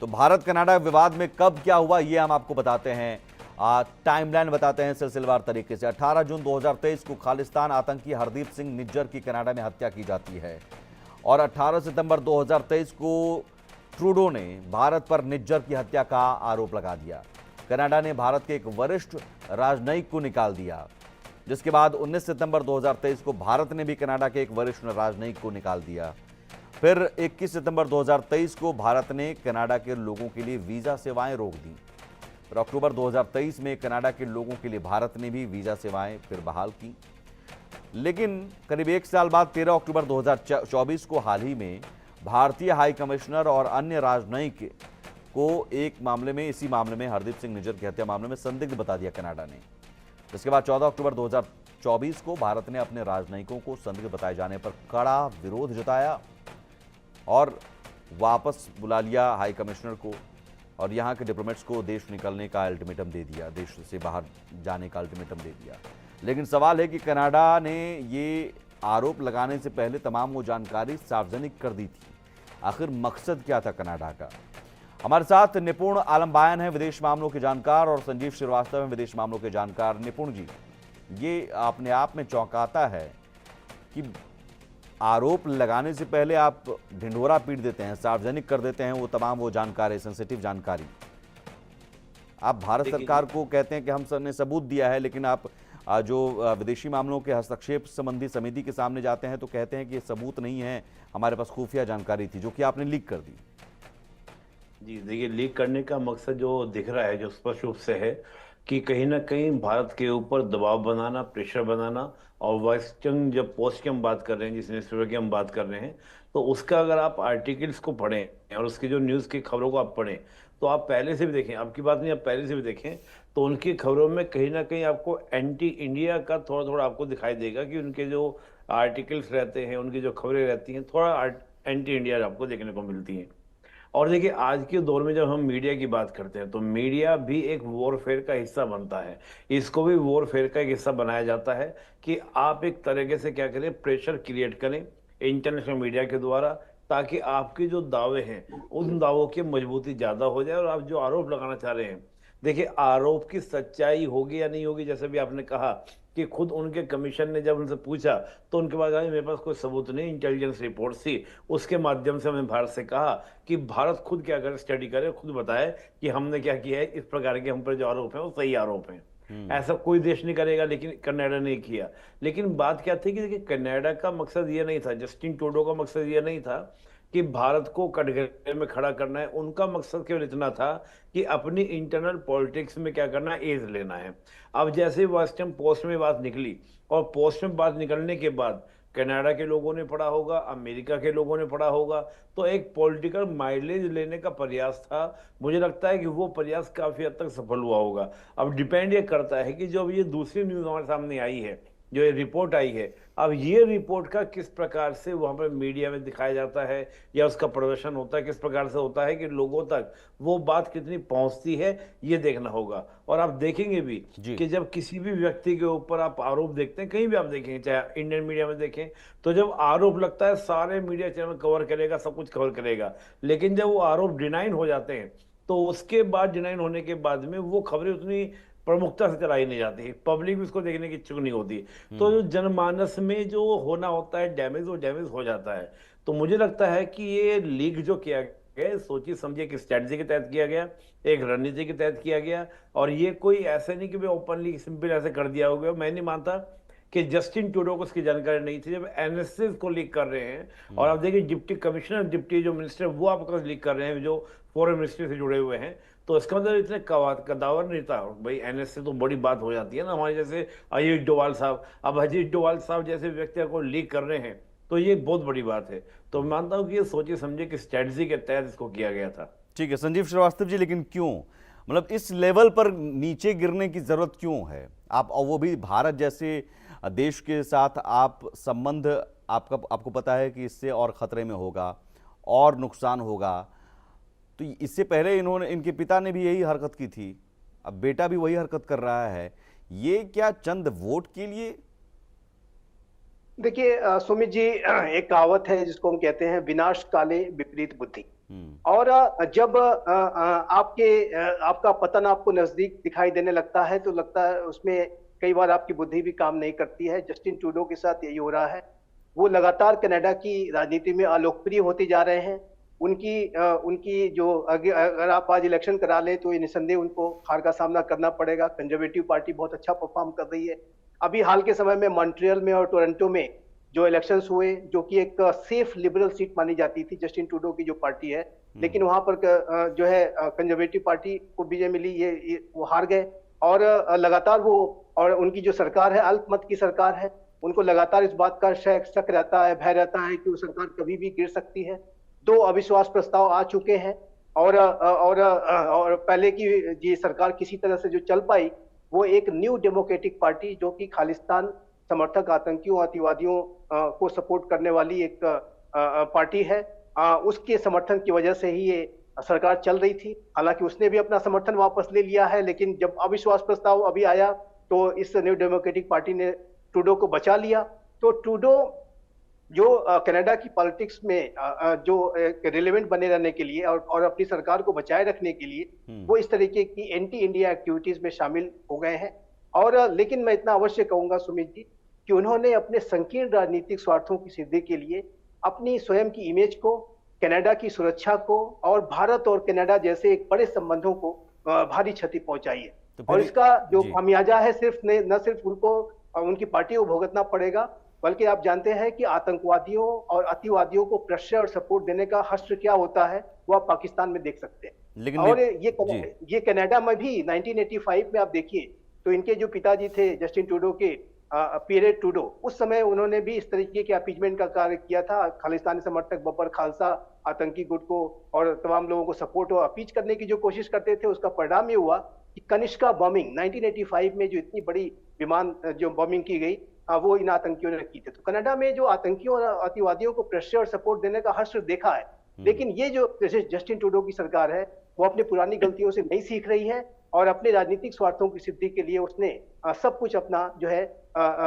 तो भारत कनाडा विवाद में कब क्या हुआ ये हम आपको बताते हैं, टाइमलाइन बताते हैं सिलसिलेवार तरीके से। 18 जून 2023 को खालिस्तान आतंकी हरदीप सिंह निज्जर की कनाडा में हत्या की जाती है और 18 सितंबर 2023 को ट्रूडो ने भारत पर निज्जर की हत्या का आरोप लगा दिया। कनाडा ने भारत के एक वरिष्ठ राजनयिक को निकाल दिया, जिसके बाद 19 सितंबर 2023 को भारत ने भी कनाडा के एक वरिष्ठ राजनयिक को निकाल दिया। फिर 21 सितंबर 2023 को भारत ने कनाडा के लोगों के लिए वीजा सेवाएं रोक दी। फिर अक्टूबर 2023 में कनाडा के लोगों के लिए भारत ने भी वीजा सेवाएं फिर बहाल की। लेकिन करीब एक साल बाद 13 अक्टूबर 2024 को हाल ही में भारतीय हाई कमिश्नर और अन्य राजनयिक को इसी मामले में हरदीप सिंह निज्जर की हत्या मामले में संदिग्ध बता दिया कनाडा ने। इसके बाद 14 अक्टूबर 2024 को भारत ने अपने राजनयिकों को संदिग्ध बताए जाने पर कड़ा विरोध जताया और वापस बुला लिया हाई कमिश्नर को और यहां के डिप्लोमेट्स को देश निकलने का अल्टीमेटम दे दिया, देश से बाहर जाने का अल्टीमेटम दे दिया। लेकिन सवाल है कि कनाडा ने ये आरोप लगाने से पहले तमाम वो जानकारी सार्वजनिक कर दी थी। आखिर मकसद क्या था कनाडा का? हमारे साथ निपुण आलम बायन है, विदेश मामलों के जानकार, और संजीव श्रीवास्तव हैं, विदेश मामलों के जानकार। निपुण जी, ये अपने आप में चौंकाता है कि आरोप लगाने से पहले आप ढिंढोरा पीट देते हैं, सार्वजनिक कर देते हैं वो तमाम वो जानकारी, सेंसिटिव जानकारी। आप भारत सरकार को कहते हैं कि हम सर ने सबूत दिया है, लेकिन आप जो विदेशी मामलों के हस्तक्षेप संबंधी समिति के सामने जाते हैं तो कहते हैं कि ये सबूत नहीं है, हमारे पास खुफिया जानकारी थी, जो कि आपने लीक कर दी। जी देखिए, लीक करने का मकसद जो दिख रहा है, जो स्पष्ट रूप से है कि कहीं ना कहीं भारत के ऊपर दबाव बनाना, प्रेशर बनाना। और वेस्टर्न जब पोस्ट की हम बात कर रहे हैं, जिस न्यूज़पेपर की हम बात कर रहे हैं, तो उसका अगर आप आर्टिकल्स को पढ़ें और उसकी जो न्यूज़ की खबरों को आप पढ़ें, तो आप पहले से भी देखें, आपकी बात नहीं, आप पहले से भी देखें, तो उनकी खबरों में कहीं ना कहीं आपको एंटी इंडिया का थोड़ा थोड़ा आपको दिखाई देगा कि उनके जो आर्टिकल्स रहते हैं, उनकी जो खबरें रहती हैं, थोड़ा एंटी इंडिया आपको देखने को मिलती हैं। और देखिए, आज के दौर में जब हम मीडिया की बात करते हैं, तो मीडिया भी एक वॉरफेयर का हिस्सा बनता है। इसको भी वॉरफेयर का एक हिस्सा बनाया जाता है कि आप एक तरीके से क्या करें, प्रेशर क्रिएट करें इंटरनेशनल मीडिया के द्वारा, ताकि आपके जो दावे हैं उन दावों की मजबूती ज़्यादा हो जाए और आप जो आरोप लगाना चाह रहे हैं, देखिए आरोप की सच्चाई होगी या नहीं होगी, जैसे भी आपने कहा कि खुद उनके कमीशन ने जब उनसे पूछा तो उनके पास मेरे पास कोई सबूत नहीं, इंटेलिजेंस रिपोर्ट थी, उसके माध्यम से हमने भारत से कहा कि भारत खुद क्या करे, स्टडी करे, खुद बताए कि हमने क्या किया है, इस प्रकार के हम पर जो आरोप है वो सही आरोप हैं। ऐसा कोई देश नहीं करेगा, लेकिन कनाडा ने किया। लेकिन बात क्या थी कि देखिए, कनाडा का मकसद ये नहीं था, जस्टिन ट्रूडो का मकसद ये नहीं था कि भारत को कटघरे में खड़ा करना है। उनका मकसद केवल इतना था कि अपनी इंटरनल पॉलिटिक्स में क्या करना है, एज लेना है। अब जैसे वाशिंगटन पोस्ट में बात निकली, और पोस्ट में बात निकलने के बाद कनाडा के लोगों ने पढ़ा होगा, अमेरिका के लोगों ने पढ़ा होगा, तो एक पॉलिटिकल माइलेज लेने का प्रयास था। मुझे लगता है कि वो प्रयास काफी हद तक सफल हुआ होगा। अब डिपेंड ये करता है कि जब ये दूसरी न्यूज हमारे सामने आई है, जो ये रिपोर्ट आई है, अब ये रिपोर्ट का किस प्रकार से वहां पर मीडिया में दिखाया जाता है या उसका प्रदर्शन होता है, किस प्रकार से होता है कि लोगों तक वो बात कितनी पहुंचती है, ये देखना होगा। और आप देखेंगे भी कि जब किसी भी व्यक्ति के ऊपर आप आरोप देखते हैं, कहीं भी आप देखेंगे, चाहे इंडियन मीडिया में देखें, तो जब आरोप लगता है सारे मीडिया चैनल कवर करेगा, सब कुछ कवर करेगा। लेकिन जब वो आरोप डिनाइन हो जाते हैं, तो उसके बाद डिनाइन होने के बाद में वो खबरें उतनी प्रमुखता से चलाई नहीं जाती है, पब्लिक भी उसको देखने की इच्छुक नहीं होती। तो जो जनमानस में जो होना होता है डैमेज, वो डैमेज हो जाता है। तो मुझे लगता है कि ये लीक जो किया गया, सोची समझे एक स्ट्रेटजी के तहत किया गया, एक रणनीति के तहत किया गया। और ये कोई ऐसे नहीं कि भाई ओपनली सिंपल ऐसे कर दिया होगा। मैं नहीं मानता कि जस्टिन ट्रूडो को उसकी जानकारी नहीं थी, जब एनएसएस को लीक कर रहे हैं। और आप देखिए, डिप्टी कमिश्नर, डिप्टी जो मिनिस्टर, वो आपको लीक कर रहे हैं, जो फॉरेन मिनिस्ट्री से जुड़े हुए हैं। तो इसका मतलब इतने कदावर नहीं था भाई। एनएसए तो बड़ी बात हो जाती है ना, हमारे जैसे अजीत डोवाल साहब। अब अजीत डोवाल साहब जैसे व्यक्ति को लीक कर रहे हैं, तो ये बहुत बड़ी बात है। तो मैं मानता हूं कि ये सोचे समझे कि स्ट्रेटजी के तहत इसको किया गया था। ठीक है संजीव श्रीवास्तव जी, लेकिन क्यों, मतलब इस लेवल पर नीचे गिरने की जरूरत क्यों है? आप, और वो भी भारत जैसे देश के साथ आप संबंध, आपको पता है कि इससे और खतरे में होगा और नुकसान होगा। तो इससे पहले इनके पिता ने भी यही हरकत की थी, अब बेटा भी वही हरकत कर रहा है। ये क्या चंद वोट के लिए? देखिए सुमित जी, एक कहावत है जिसको हम कहते हैं, विनाश काले विपरीत बुद्धि। और जब आपका पतन आपको नजदीक दिखाई देने लगता है तो लगता है उसमें कई बार आपकी बुद्धि भी काम नहीं करती है। जस्टिन ट्रूडो के साथ यही हो रहा है। वो लगातार कनाडा की राजनीति में अलोकप्रिय होते जा रहे हैं। उनकी जो अगर आप आज इलेक्शन करा ले तो ये निसंदेह उनको हार का सामना करना पड़ेगा। कंजर्वेटिव पार्टी बहुत अच्छा परफॉर्म कर रही है। अभी हाल के समय में मॉन्ट्रियल में और टोरंटो में जो इलेक्शंस हुए, जो कि एक सेफ लिबरल सीट मानी जाती थी जस्टिन ट्रूडो की जो पार्टी है, लेकिन वहां पर जो है कंजर्वेटिव पार्टी को विजय मिली। ये वो हार गए। और लगातार वो, और उनकी जो सरकार है अल्पमत की सरकार है, उनको लगातार इस बात का शक रहता है, भय रहता है कि वो सरकार कभी भी गिर सकती है। 2 अविश्वास प्रस्ताव आ चुके हैं। और पहले की जी सरकार किसी तरह से जो चल पाई, वो एक न्यू डेमोक्रेटिक पार्टी जो कि खालिस्तान समर्थक आतंकियों अतिवादियों को सपोर्ट करने वाली एक पार्टी है। उसके समर्थन की वजह से ही ये सरकार चल रही थी। हालांकि उसने भी अपना समर्थन वापस ले लिया है, लेकिन जब अविश्वास प्रस्ताव अभी आया तो इस न्यू डेमोक्रेटिक पार्टी ने ट्रूडो को बचा लिया। तो ट्रूडो जो कनाडा की पॉलिटिक्स में जो रिलेवेंट बने रहने के लिए और अपनी सरकार को बचाए रखने के लिए वो इस तरीके की एंटी इंडिया एक्टिविटीज में शामिल हो गए हैं। और लेकिन मैं इतना अवश्य कहूंगा सुमित जी कि उन्होंने अपने संकीर्ण राजनीतिक स्वार्थों की सिद्धि के लिए अपनी स्वयं की इमेज को, कनाडा की सुरक्षा को और भारत और कनाडा जैसे एक बड़े संबंधों को भारी क्षति पहुंचाई है। तो और फिर इसका जो जी खामियाजा है सिर्फ न सिर्फ उनको उनकी पार्टी को भुगतना पड़ेगा, बल्कि आप जानते हैं कि आतंकवादियों और अतिवादियों को प्रश्रय और सपोर्ट देने का हश्र क्या होता है वो आप पाकिस्तान में देख सकते हैं। लेकिन और जी ये कनाडा में भी 1985 में आप देखिए तो इनके जो पिताजी थे जस्टिन ट्रूडो के, पीरे ट्रूडो, उस समय उन्होंने भी इस तरीके के अपीजमेंट का कार्य किया था। खालिस्तानी समर्थक बब्बर खालसा आतंकी गुट को और तमाम लोगों को सपोर्ट और अपीज करने की जो कोशिश करते थे, उसका परिणाम ये हुआ कि कनिष्का बॉम्बिंग 1985 में जो इतनी बड़ी विमान जो बॉम्बिंग की गई, वो इन आतंकियों ने की थी। तो कनाडा में जो आतंकियों और अतिवादियों को प्रेशर और सपोर्ट देने का हश्र देखा है। लेकिन ये जो जैसे जस्टिन ट्रूडो की सरकार है वो अपनी पुरानी गलतियों से नहीं सीख रही है और अपने राजनीतिक स्वार्थों की सिद्धि के लिए उसने सब कुछ अपना जो है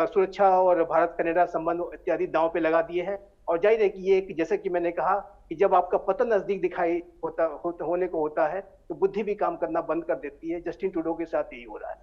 सुरक्षा और भारत कनाडा संबंध इत्यादि दांव पे लगा दिए हैं। और जाहिर है कि ये जैसे कि मैंने कहा कि जब आपका पतन नजदीक दिखाई होने को होता है तो बुद्धि भी काम करना बंद कर देती है। जस्टिन ट्रूडो के साथ यही हो रहा है।